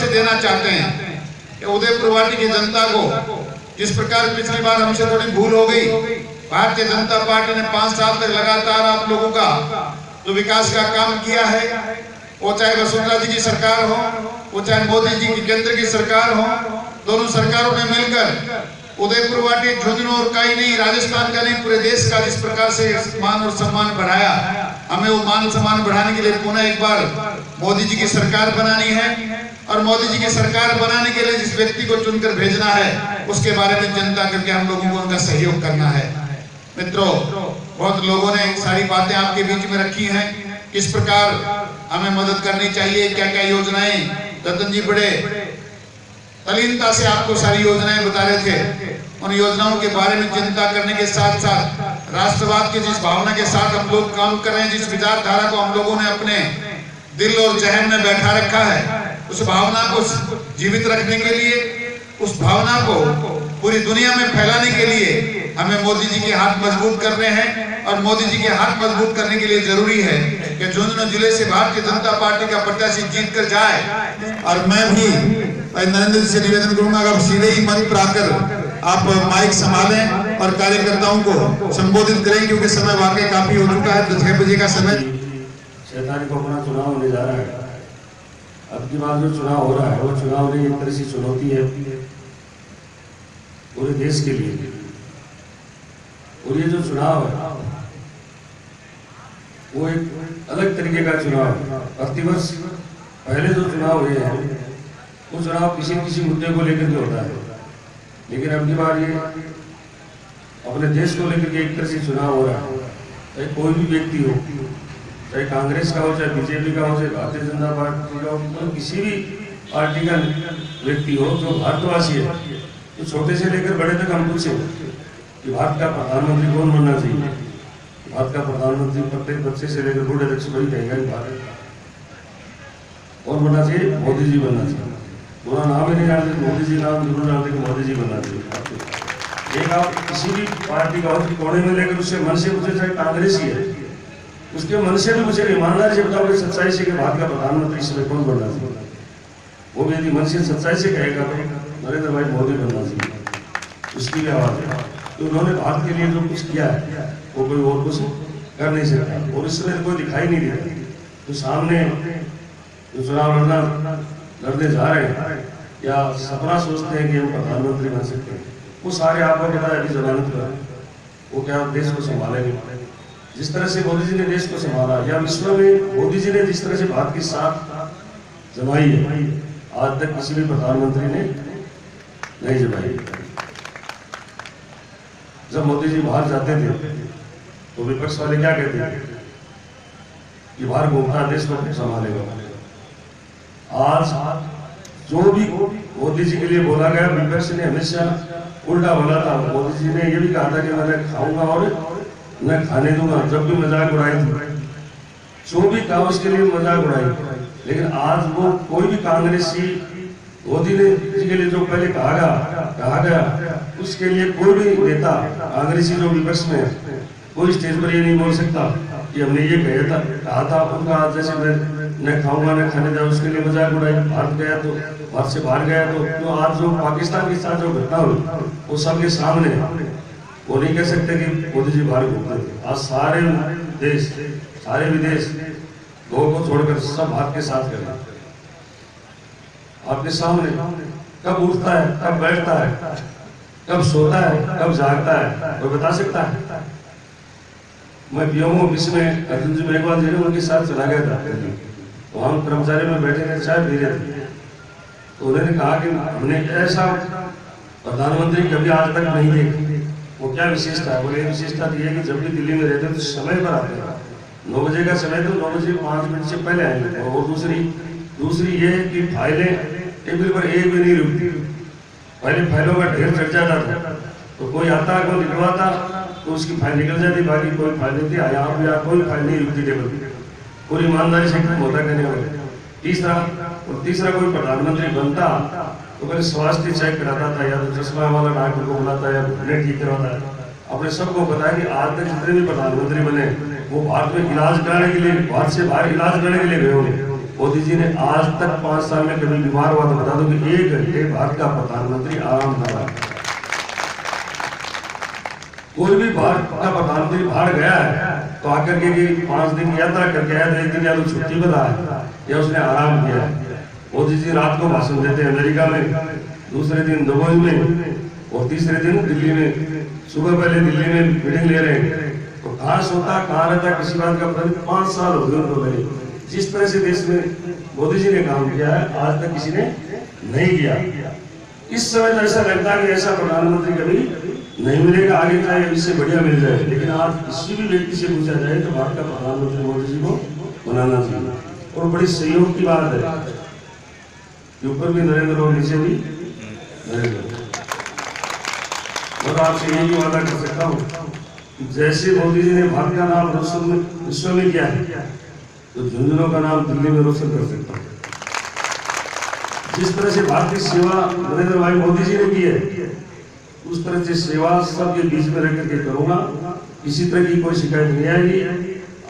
से देना चाहते हैं कि उदयपुर वाटी की जनता को जिस प्रकार पिछली बार हमसे थोड़ी भूल हो गई, भारतीय जनता पार्टी ने 5 साल तक लगातार आप लोगों का जो विकास का काम किया है, वो चाहे वसुंधरा जी की सरकार हो, वो चाहे मोदी जी की केंद्र की सरकार हो, दोनों सरकारों ने मिलकर उदयपुर वाटी झुंझुनू और कहीं नहीं, राजस्थान का नहीं, पूरे देश का जिस प्रकार से मान और सम्मान बढ़ाया, हमें वो मान सम्मान बढ़ाने के लिए पुनः एक बार मोदी जी की सरकार बनानी है। और मोदी जी की सरकार बनाने के लिए जिस व्यक्ति को चुनकर भेजना है, उसके बारे में चिंता करके हम लोगों को उनका सहयोग करना है। मित्रों, बहुत लोगों ने सारी बातें आपके बीच में रखी हैं, किस प्रकार हमें मदद करनी चाहिए, क्या क्या योजनाएं, रतन जी बड़े तल्लीनता से आपको सारी योजनाएं बता रहे थे। उन योजनाओं के बारे में चिंता करने के साथ साथ राष्ट्रवाद की जिस भावना के साथ हम लोग काम कर रहे हैं, जिस विचारधारा को हम लोगों ने अपने दिल और जहन में बैठा रखा है, उस भावना को जीवित रखने के लिए, उस भावना को पूरी दुनिया में फैलाने के लिए हमें मोदी जी के हाथ मजबूत करने हैं। और मोदी जी के हाथ मजबूत करने के लिए जरूरी है कि झुंझुनू जिले से भारतीय जनता पार्टी का प्रत्याशी जीत कर जाए। और मैं भी नरेंद्र जी से निवेदन करूंगा, अगर सीधे ही मंच पर आकर आप माइक संभालें और कार्यकर्ताओं को संबोधित करें, क्योंकि समय वाकई काफी हो चुका है। 6 बजे का समय। 6 तारीख को अपना चुनाव होने जा रहा है। अब की बार जो चुनाव हो रहा है, वो चुनाव नहीं, एक तरह से चुनौती है पूरे देश के लिए। और ये जो चुनाव है वो एक अलग तरीके का चुनाव है। प्रतिवर्ष पहले जो चुनाव हुए हैं वो चुनाव किसी न किसी मुद्दे को लेकर के होता है, लेकिन अब की बार ये अपने देश को लेकर के एक तरह से चुनाव हो रहा है। चाहे कोई भी व्यक्ति हो, चाहे कांग्रेस का हो, चाहे बीजेपी का हो, चाहे भारतीय जनता पार्टी का हो, तो किसी भी पार्टी का व्यक्ति हो जो भारतवासी है, तो छोटे से लेकर बड़े तक हम पूछे कि भारत का प्रधानमंत्री कौन बनना चाहिए। भारत का प्रधानमंत्री प्रत्येक बच्चे से लेकर बूढ़े तक से वही कहेगा कि भारत कौन बनना चाहिए, मोदी जी बनना चाहिए। पूरा नाम ही नहीं जानते, मोदी जी नाम जरूर जानते कि मोदी जी बनना चाहिए। एक आप किसी भी पार्टी का कोने में लेकर उससे मन से पूछे, चाहे कांग्रेस ही है, उसके मन से भी मुझे ईमानदारी से बताओ, सच्चाई से कि भारत का प्रधानमंत्री इस समय कौन बनना चाहिए। वो भी यदि मन से सच्चाई से कहेगा तो नरेंद्र भाई मोदी बनना चाहिए, उसकी भी आवाज है। तो उन्होंने भारत के लिए जो कुछ किया है वो कोई और कुछ कर नहीं सकता, और इस समय कोई दिखाई नहीं देता। तो सामने जो चुनाव लड़ने जा रहे हैं या सपना सोचते हैं कि हम प्रधानमंत्री बन सकते हैं, वो सारे आपको पता है अभी जमानत पर, वो क्या देश को संभालेंगे। जिस तरह से मोदी जी ने देश को संभाला, या विश्व में मोदी जी ने जिस तरह से भारत की साथ जमाई है, आज तक किसी भी प्रधानमंत्री ने नहीं जमाई। जब मोदी जी बाहर जाते थे तो विपक्ष वाले क्या कहते थे कि बाहर घूमता देश को संभालेगा। आज जो भी मोदी जी के लिए बोला गया, विपक्ष ने हमेशा उल्टा बोला था। मोदी जी ने यह भी कहा था कि मैं खाऊंगा और मैं खाने दूंगा, जब भी मजाक उड़ाई थी, जो भी कहा उसके लिए मजाक उड़ाई। लेकिन आज वो कोई भी कांग्रेसी मोदी ने जी के लिए जो पहले कहा गया उसके लिए कोई भी नेता कांग्रेसी जो विपक्ष में है, कोई स्टेज पर ये नहीं बोल सकता कि हमने ये कहा था उनका। जैसे मैं न खाऊंगा न खाने जाऊँ, उसके लिए मजाक उड़ाई। भारत गया तो भारत से बाहर गया तो आज जो पाकिस्तान के साथ जो घटना हुई वो सबके सामने है। वो नहीं कह सकते कि मोदी जी बाहर घूमते थे। आज सारे देश, सारे विदेश लोगों को छोड़कर सब भारत के साथ कर आपके सामने। कब उठता है, कब बैठता है, कब सोता है, कब जागता है, कोई बता सकता है। मैं पीएम ऑफिस में अर्जुन जी मेघवाल जी ने उनके साथ चला गया था, तो हम कर्मचारी में बैठे थे, चाय पी रहे थे, तो उन्होंने कहा कि हमने ऐसा प्रधानमंत्री कभी आज तक नहीं देखा। वो क्या विशेषता है? बोले विशेषता ये है कि जब भी दिल्ली में रहते तो समय पर आते हैं, 9 बजे का समय तो 9 बजे 5 मिनट से पहले आएंगे। और दूसरी ये है कि फाइलें टेबल पर एक भी नहीं रुकती। पहले फाइलों का ढेर चढ़ जाता था, तो कोई आता कोई निकलवाता तो उसकी फाइल निकल जाती, बाकी कोई फाइल नहीं थी। यहाँ कोई फाइल नहीं रुकती टेबल पर, पूरी ईमानदारी से काम होता करने वाले। तीसरा कोई प्रधानमंत्री बनता तो पहले स्वास्थ्य चेक कराता था, या तो चश्मा वाला डॉक्टर को बुलाता, या ब्लड ठीक करवाता है। अपने सबको पता है कि आज तक जितने भी प्रधानमंत्री बने वो भारत में इलाज कराने के लिए, भारत से बाहर इलाज कराने के लिए गए होंगे। मोदी जी ने आज तक 5 साल में कभी बीमार हुआ तो बता दो कि 1 घंटे भारत का प्रधानमंत्री आराम कर रहा है। कोई भी भारत का प्रधानमंत्री बाहर गया है तो आकर के 5 दिन यात्रा करके आया तो 1 दिन या तो छुट्टी पर आया या उसने आराम किया। मोदी जी रात को भाषण देते हैं अमेरिका में, दूसरे दिन दुबई में और तीसरे दिन दिल्ली में। सुबह पहले दिल्ली में मीटिंग ले रहे हैं तो कहाँ सोता कहाँ रहता किसी बात का पता नहीं। 5 साल हो गए उनको लगे। जिस तरह से देश में मोदी जी ने काम किया है आज तक किसी ने नहीं किया। इस समय तो ऐसा लगता है कि ऐसा प्रधानमंत्री कभी नहीं मिलेगा, आगे चाहे इससे बढ़िया मिल जाए। लेकिन आज किसी भी व्यक्ति से पूछा जाए तो भारत का प्रधानमंत्री मोदी जी को बनाना चाहिए। और बड़ी सहयोग की बात है कि ऊपर भी नरेंद्र और नीचे भी नरेंद्र। मैं आपसे यही वादा कर सकता हूँ कि जैसे मोदी जी ने भारत का नाम रोशन विश्व में किया है तो झुंझुनों का नाम दिल्ली में रोशन कर सकता हूँ। जिस तरह से भारत की सेवा नरेंद्र भाई मोदी जी ने की है उस तरह से सेवा सबके बीच में रह करके करूंगा। किसी तरह की कोई शिकायत नहीं आएगी।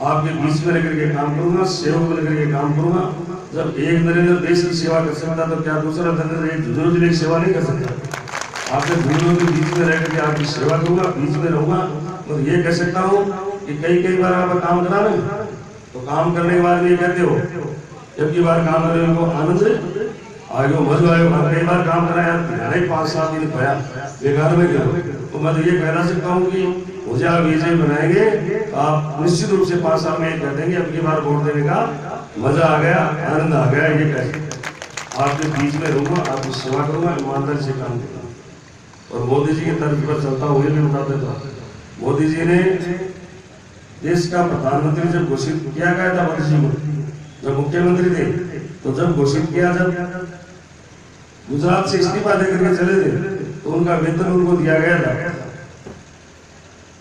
आपके बीच में रह करके काम करूंगा, सेवक बन करके काम करूंगा। जब एक नरेंद्र देश की सेवा कर सकता तो क्या दूसरा नरेंद्र एक झुंझुनू जिले की सेवा नहीं कर सकता। आपके झुंझुनू के बीच में रह करके आपकी सेवा करूंगा, बीच में रहूंगा। और ये कह सकता हूँ कि कई बार आप काम करा रहे तो काम करने के बाद ये कहते हो जबकि बार काम करने को आनंद आगे मजा आयो। कई बार काम करा यार 5-7 दिन पाया बेकार में गए। तो मैं तो ये कहना सकता हूँ कि मुझे आप विजय बनाएंगे तो आप निश्चित रूप से 5 साल में कह देंगे अब की बार वोट देने का मजा आ गया, आनंद आ गया। ये कह आपके बीच में रहूंगा, आपकी सेवा करूंगा, ईमानदारी से काम करूंगा। और मोदी जी की तर्ज पर चलता हुए भी बता देता हूँ मोदी जी ने देश का प्रधानमंत्री जब घोषित किया गया था मोदी जी को जब मुख्यमंत्री थे तो जब घोषित किया जब गुजरात से इस्तीफा देकर के चले थे तो उनका वेतन उनको दिया गया था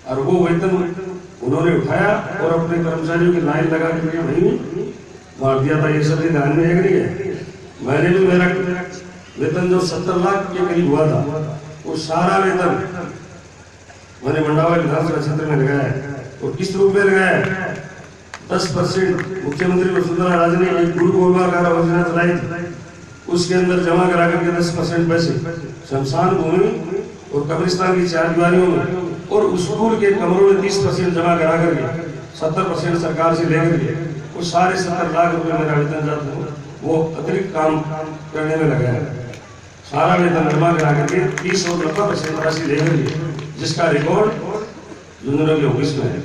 और वो वेतन उन्होंने उठाया और अपने कर्मचारियों की लाइन लगा करके वहीं मार दिया था। ये सब ध्यान में नहीं है। मैंने भी मेरा वेतन जो 70 लाख के करीब हुआ था वो सारा वेतन मैंने मंडावा विधानसभा क्षेत्र में लगाया है। और किस रूप में लगाया है 10% मुख्यमंत्री वसुंधरा राजे ने एक गुरु गोलवाकार योजना चलाई थी। उसके अंदर जमा करा करके 10% पैसे शमशान भूमि और कब्रिस्तान की 4 दीवारियों में और स्कूल के कमरों में 30% जमा करा करके 70% सरकार से लेकर के वो सारे 70 लाख रुपए मेरा वेतन जाता वो अतिरिक्त काम करने में लगा है। सारा वेतन जमा करा करके 30 और 90% राशि लेकर के जिसका रिकॉर्ड झुंझुनू के ऑफिस में है।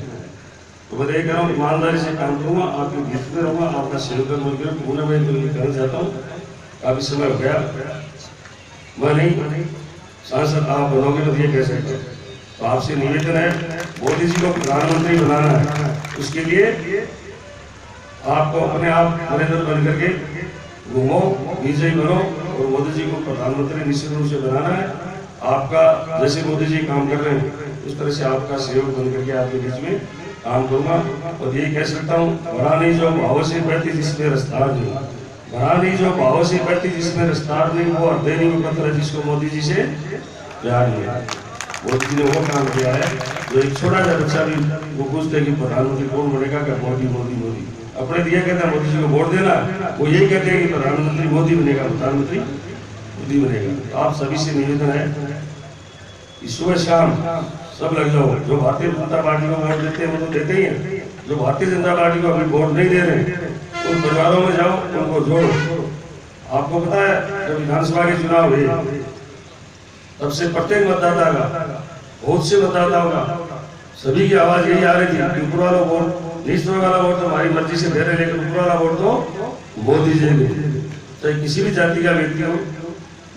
तो मैं ये कह रहा हूँ ईमानदारी से काम करूंगा, आपके बीच में रहूंगा, आपका सेवक बनकर पूरा मैं कहना चाहता हूँ। काफी समय हो गया मैं नहीं सांसद आप बनोगे तो ये कह सकते हैं। तो आपसे निवेदन है मोदी जी को प्रधानमंत्री बनाना है उसके लिए आपको अपने आप नरेंद्र बन करके घूमो, विजयी बनो और मोदी जी को प्रधानमंत्री निश्चित रूप से बनाना है। आपका जैसे मोदी जी काम कर रहे हैं उस तरह से आपका सहयोग बन करके आपके बीच में काम करूंगा। और ये कह सकता हूँ बड़ा नहीं जो भाव से बहती जिसमें रफ्तार नहीं, बड़ा नहीं जो भाव से बहती जिसमें रफ्तार नहीं, वो हृदय नहीं पत्र जिसको मोदी जी से प्यार नहीं है। मोदी जी ने वो काम किया है जो एक छोटा सा बच्चा भी वो पूछते कि प्रधानमंत्री कौन बनेगा, क्या मोदी मोदी मोदी अपने दिया कहता है मोदी जी को वोट देना, वो यही कहते हैं कि प्रधानमंत्री मोदी बनेगा, प्रधानमंत्री मोदी बनेगा। तो आप सभी से निवेदन है कि सुबह शाम सब लग जाओ। जो भारतीय जनता पार्टी को वोट देते हैं वो तो देते ही हैं, जो भारतीय जनता पार्टी को अभी वोट नहीं दे रहे उन परिवारों में जाओ, उनको जोड़ो। आपको पता है जब विधानसभा के चुनाव हुए तब से प्रत्येक मतदाता का बहुत से मतदाताओं का सभी की आवाज यही आ रही थी कि ऊपर वाला वोट नीचे वाला वोट तो हमारी मर्जी से दे रहे, लेकिन ऊपर वाला वोट तो मोदी जी ने, चाहे किसी भी जाति का व्यक्ति हो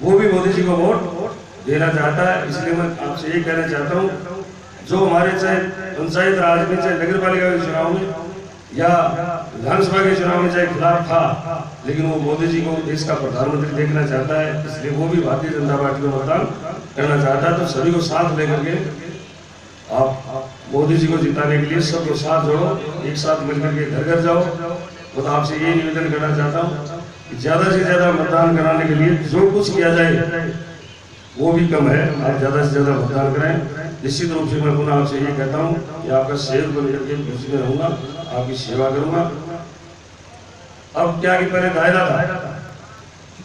वो भी मोदी जी को वोट देना चाहता है। इसलिए मैं आपसे ये कहना चाहता हूँ जो हमारे चाहे पंचायत राज में, चाहे नगर पालिका के चुनाव में या विधानसभा के चुनाव में चाहे खिलाफ था, लेकिन वो मोदी जी को देश का प्रधानमंत्री देखना चाहता है, इसलिए वो भी भारतीय जनता पार्टी को मतदान करना चाहता है। तो सभी को साथ लेकर के आप मोदी जी को जिताने के लिए सबको साथ जोड़ो, एक साथ मिलकर के घर घर जाओ। तो आपसे ये निवेदन करना चाहता हूँ कि ज्यादा से ज्यादा मतदान कराने के लिए जो कुछ किया जाए वो भी कम है, आप ज्यादा से ज्यादा मतदान करें। निश्चित रूप से मैं पुनः आपसे ये कहता हूँ कि आपका सेवक बन करके बीच में रहूंगा, आपकी सेवा करूंगा। अब क्या कि पहले दायरा था,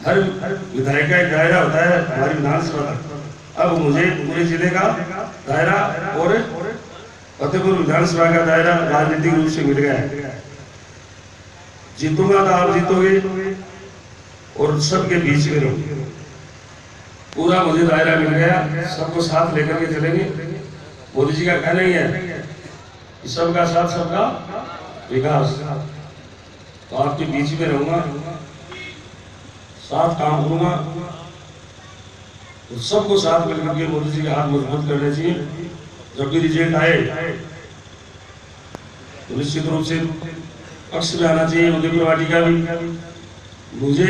हर विधायक का एक दायरा होता है हमारी विधानसभा का। अब मुझे पूरे जिले का दायरा और फतेहपुर विधानसभा का दायरा राजनीतिक रूप से मिल गया है। जीतूंगा तो आप जीतोगे और सबके बीच में रहोगे। पूरा मुझे दायरा मिल गया, सबको साथ लेकर के चलेंगे। मोदी जी का कहना ही है कि सबका साथ सबका विकास। तो आपके बीच में रहूंगा, साथ काम करूंगा, तो सबको साथ मिलकर के मोदी जी के हाथ मजबूत करने चाहिए। जब भी रिजल्ट आए तो निश्चित रूप से पक्ष में आना चाहिए उदयपुर वाटिका भी। मुझे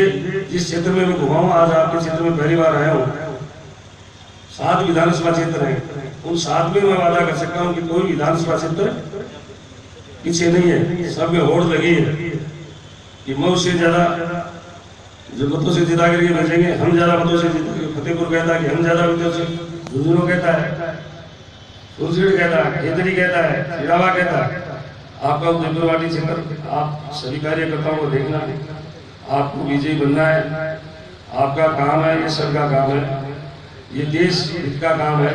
जिस क्षेत्र में मैं घुमाऊं, आज आपके क्षेत्र में पहली बार आया हूँ, 7 विधानसभा क्षेत्र हैं, उन 7 में मैं वादा कर सकता हूँ कि कोई विधानसभा क्षेत्र पीछे नहीं है। सब में होड़ लगी है कि मऊ से ज्यादा जो मतों से जिता करके भेजेंगे, हम ज्यादा मतों से जीतेंगे। फतेहपुर कहता है कि हम ज्यादा मतों से, झुंझुनू कहता है, सुरसीड कहता है, खेतरी कहता है, सिरावा कहता है। आपका उदयपुर वाटी क्षेत्र, आप सभी कार्यकर्ताओं को देखना, आपको विजयी बनना है। आपका काम है, ये सबका काम है, ये देश हित का काम है।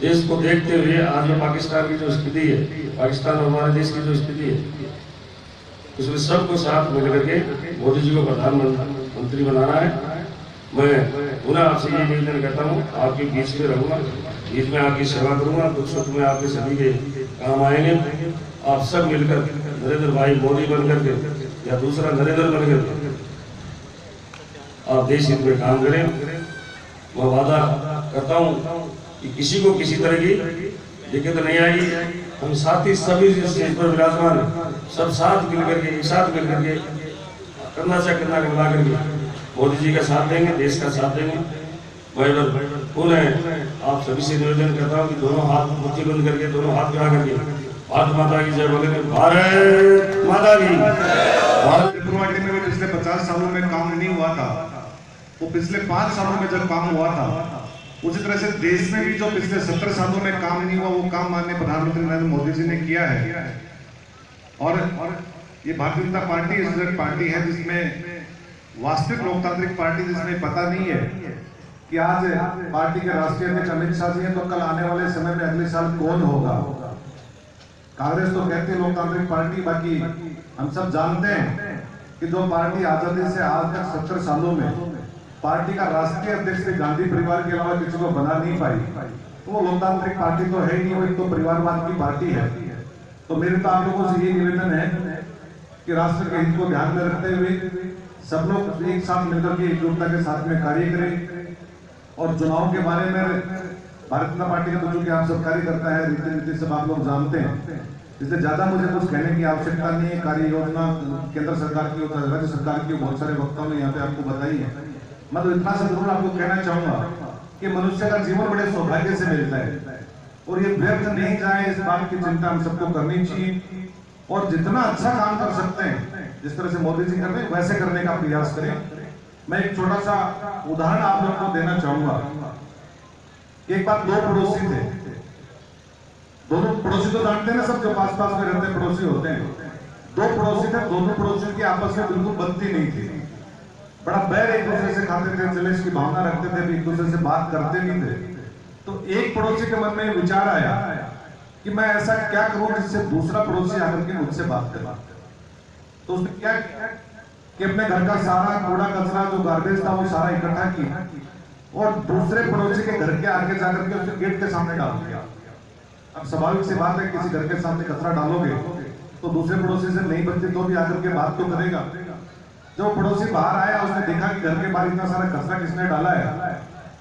देश को देखते हुए आज जो पाकिस्तान की जो स्थिति है, पाकिस्तान और हमारे देश की जो स्थिति है, उसमें सबको साथ मिलकर के मोदी जी को प्रधानमंत्री बनाना है। मैं पुनः आपसे ये निवेदन करता हूँ, आपके बीच में रहूंगा, बीच में आपकी सेवा करूंगा, दुख सुख में आपके सभी के काम आएंगे। आप सब मिलकर नरेंद्र भाई मोदी बनकर के या दूसरा नरेंद्र बनकर आप देश हित में काम करें। मैं वादा करता हूँ कि किसी को किसी तरह की दिक्कत नहीं आएगी। हम साथ ही सभी स्टेज पर विराजमान सब साथ मिलकर के, एक साथ मिलकर के कंधा से कंधा मिला करके मोदी जी का साथ देंगे, देश का साथ देंगे। मैं पुनः आप सभी से निवेदन करता हूँ कि दोनों हाथ मुट्ठी बंद करके, दोनों हाथ मिला करके भारत माता की जय बोलेंगे। भारत माता की। उदयपुर वाटी में पिछले 50 सालों में काम नहीं हुआ था, वो पिछले 5 सालों में जब काम हुआ था, उसी तरह से देश में भी जो पिछले 17 सालों में काम नहीं हुआ, वो काम माननीय प्रधानमंत्री नरेंद्र मोदी जी ने किया है। और ये भारतीय जनता पार्टी इस पार्टी है जिसमें वास्तविक लोकतांत्रिक पार्टी, जिसमें पता नहीं है कि आज पार्टी के राष्ट्रीय अध्यक्ष अमित शाह जी हैं, तो कल आने वाले समय में अगले साल कौन होगा। कांग्रेस तो कहती है लोकतांत्रिक पार्टी, बाकी हम सब जानते हैं कि जो पार्टी आजादी से आज तक 70 सालों में पार्टी का राष्ट्रीय अध्यक्ष गांधी परिवार के अलावा किसी को बना नहीं पाई, तो वो लोकतांत्रिक पार्टी तो है ही नहीं, वो एक तो परिवारवाद की पार्टी है। तो मेरे तो आप लोगों से ये निवेदन है कि राष्ट्र के हित को ध्यान में रखते हुए सब लोग एक साथ मिलकर के एकजुटता के साथ में कार्य करें। और चुनाव के बारे में भारतीय जनता पार्टी का तो चूंकि आप सब कार्य करता है, रीति नीति सब आप लोग जानते हैं, इसलिए ज्यादा मुझे कुछ कहने की आवश्यकता नहीं है। कार्य योजना केंद्र सरकार की होता है, राज्य सरकार की, बहुत सारे वक्ताओं ने यहाँ पे आपको बताई है। मैं तो इतना सा जरूर आपको कहना चाहूंगा कि मनुष्य का जीवन बड़े सौभाग्य से मिलता है और ये व्यर्थ नहीं जाए, इस बात की चिंता हम सबको करनी चाहिए। और जितना अच्छा काम कर सकते हैं, जिस तरह से मोदी जी कर रहे हैं, वैसे करने का प्रयास करें। मैं एक छोटा सा उदाहरण आप लोगों को देना चाहूंगा। एक बार 2 पड़ोसी थे, दोनों पड़ोसी तो जानते हैं ना, सब जो पास पास में रहते हैं पड़ोसी होते हैं। 2 पड़ोसी थे, दोनों पड़ोसियों की आपस में बिल्कुल बनती नहीं थी, बड़ा बैर एक दूसरे से खाते थे, जलेश की भावना रखते थे, एक दूसरे से बात करते नहीं थे। तो एक पड़ोसी के मन में विचार आया कि मैं ऐसा क्या करूं जिससे दूसरा पड़ोसी आकर के मुझसे बात करे। तो उसने क्या किया कि अपने घर का सारा कूड़ा कचरा जो गार्बेज था वो सारा इकट्ठा किया और दूसरे पड़ोसी के घर के आगे जाकर के उसके गेट के सामने डाल दिया। अब स्वाभाविक सी बात है, किसी घर के सामने कचरा डालोगे तो दूसरे पड़ोसी से नहीं बनती तो भी आकर के बात तो करेगा। जब पड़ोसी बाहर आया, उसने देखा कि घर के बाहर इतना सारा कचरा किसने डाला है,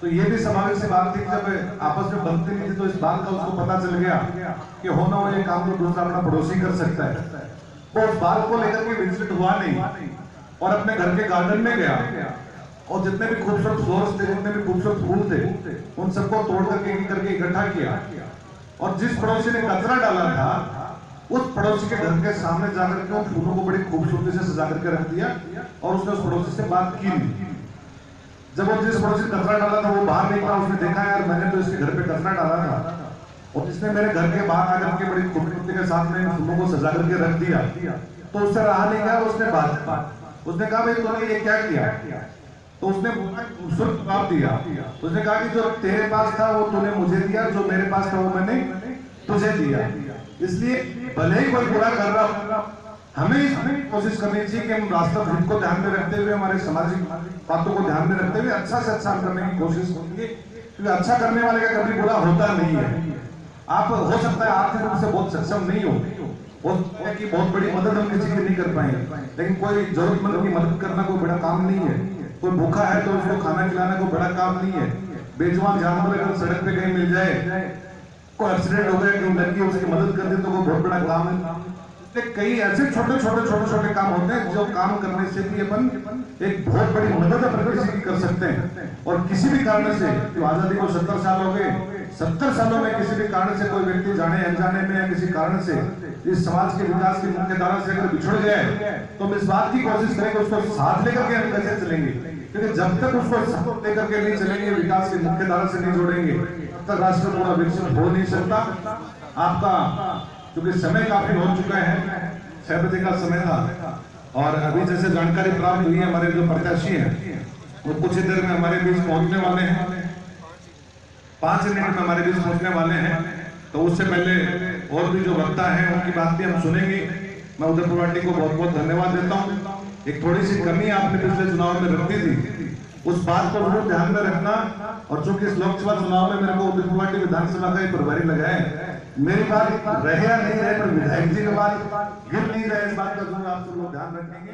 तो ये भी स्वाभाविक सी बात थी कि जब आपस में बनती नहीं थी तो इस बात का उसको पता चल गया कि होना हो ये काम तो दूसरा अपना पड़ोसी कर सकता है। वो उस बात को लेकर के विचलित हुआ नहीं और अपने घर के गार्डन में गया और जितने भी खूबसूरत फ्लोर्स थे, जितने भी खूबसूरत फूल थे, उन सबको तोड़ करके इकट्ठा किया और जिस पड़ोसी ने कचरा डाला था उस पड़ोसी के घर के सामने जाकर के उन फूलों को बड़ी खूबसूरती से सजा करके रख दिया और उसने उस पड़ोसी से बात की नहीं। जब वो जिस पड़ोसी ने कचरा डाला था वो बाहर निकला, उसने देखा यार मैंने तो इसके घर पे कचरा डाला था और इसने मेरे घर के बाहर आकर के बड़ी खूबसूरती के साथ में फूलों को सजा करके रख दिया, तो उससे रहा नहीं गया, उसने उसने कहा भाई तूने ये क्या किया? तो उसने खूबसूरत जवाब दिया। उसने कहा कि जो तेरे पास था वो तूने मुझे दिया, जो मेरे पास था वो मैंने तुझे दिया। इसलिए भले ही कोई बुरा कर रहा, हमें कोशिश करनी चाहिए कि हम राष्ट्र हित को ध्यान में रखते हुए, हमारे सामाजिक बातों को ध्यान में रखते हुए अच्छा से अच्छा करने की कोशिश करेंगे, क्योंकि अच्छा करने वाले का कभी बुरा होता नहीं है। आप हो सकता है आर्थिक रूप से बहुत सक्षम नहीं हो कि बहुत बड़ी मदद हम किसी की नहीं कर पाएंगे, लेकिन कोई जरूरतमंद की मदद करना कोई बड़ा काम नहीं है। कोई भूखा है तो उसको खाना खिलाना कोई बड़ा काम नहीं है। बेजुबान जानवर अगर सड़क पे कहीं मिल जाए, कोई एक्सीडेंट हो गया, कहीं लड़की उसकी मदद कर दे तो वो बहुत बड़ा काम है। कई ऐसे छोटे काम होते हैं जो काम करने से भी अपन एक बहुत बड़ी मदद अपन किसी की कर सकते हैं। और किसी भी कारण से, तो आजादी को 70 साल हो गए, 70 सालों में किसी भी कारण से कोई व्यक्ति जाने अनजाने में या किसी कारण से इस समाज के विकास की मुख्य धारा से अगर बिछड़ गया है, तो हम इस बात की कोशिश करेंगे उसको साथ लेकर के हम कैसे चलेंगे, क्योंकि जब तक उसको साथ लेकर के नहीं चलेंगे, विकास की मुख्य धारा से नहीं जोड़ेंगे, तब तक राष्ट्र पूरा विकसित हो नहीं सकता। आपका क्योंकि समय काफी हो चुका है, 6 बजे का समय था, और अभी जैसे जानकारी प्राप्त हुई है हमारे जो प्रत्याशी हैं वो कुछ ही देर में हमारे बीच पहुंचने वाले हैं, 5 मिनट में हमारे बीच पहुंचने वाले हैं। तो उससे पहले और भी जो वक्ता हैं उनकी बात भी हम सुनेंगे। मैं उदयपुर वाटी को बहुत बहुत धन्यवाद देता हूँ। एक थोड़ी सी कमी आपने पिछले चुनाव में रखी थी, उस बात को जरूर ध्यान में रखना। और चूंकि इस लोकसभा चुनाव में मेरे को उदयपुर वाटी विधानसभा का ही प्रभारी लगा है, मेरी बात रहे या नहीं रहे, पर विधायक जी की बात गिर नहीं रहे, इस बात का जरूर आप सब लोग ध्यान रखेंगे।